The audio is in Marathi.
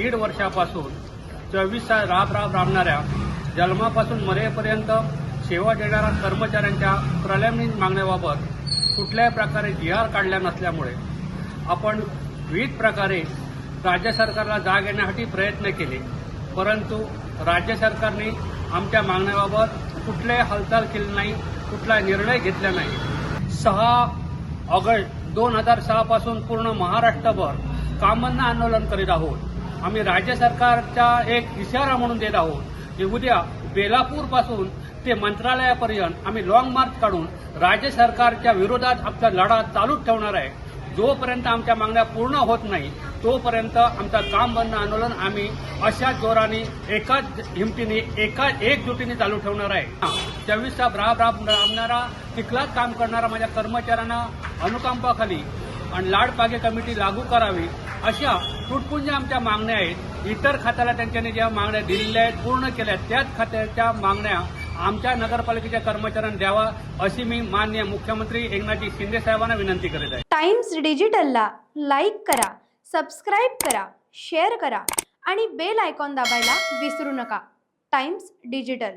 1.5 वर्षापासून 24 तास राबणाऱ्या जन्मापासून मरेपर्यंत सेवा देणाऱ्या कर्मचाऱ्यांच्या प्रलंबित मागण्याबाबत कुठल्याही प्रकारे जी.आर. काढला नसल्यामुळे आपण विविध प्रकारे राज्य सरकारला जाग येण्यासाठी प्रयत्न केले, परंतु राज्य सरकारने आमच्या मागण्याबाबत कुठल्याही हालचाल केली नाही, कुठला निर्णय घेतला नाही। 6 ऑगस्ट 2006 पासून पूर्ण महाराष्ट्रभर काम बंद आंदोलन करीत आहोत। आम्ही राज्य सरकारचा एक इशारा म्हणून देत आहोत की उद्या बेलापूर पासून ते मंत्रालयापर्यंत आम्ही लॉंग मार्च काढून राज्य सरकारच्या विरोधात आमचा लढा चालूच ठेवणार आहे। जोपर्यंत आमच्या मागण्या पूर्ण होत नाही तोपर्यंत आमचा काम बंद आंदोलन आम्ही अशाच जोराने एकाच हिमतीने एकजुटीने चालू ठेवणार आहे। 24 तास राबणारा तिथलाच काम करणारा माझ्या कर्मचाऱ्यांना अनुकंपाखाली आणि लाडपागे कमिटी लागू करावी अशा तुटपुंज्या आमच्या मागण्या आहेत। इतर खात्याला त्यांच्यानी ज्या मागण्या दिलेल्या आहेत पूर्ण केल्या, त्याच खात्याच्या मागण्या आमच्या नगरपालिकेच्या कर्मचाऱ्यांना द्यावा अशी मी माननीय मुख्यमंत्री एकनाथजी शिंदे साहेबांना विनंती करीत आहे। टाइम्स डिजिटलला लाईक करा, सबस्क्राईब करा, शेअर करा आणि बेल आयकॉन दाबायला विसरू नका। Times digital.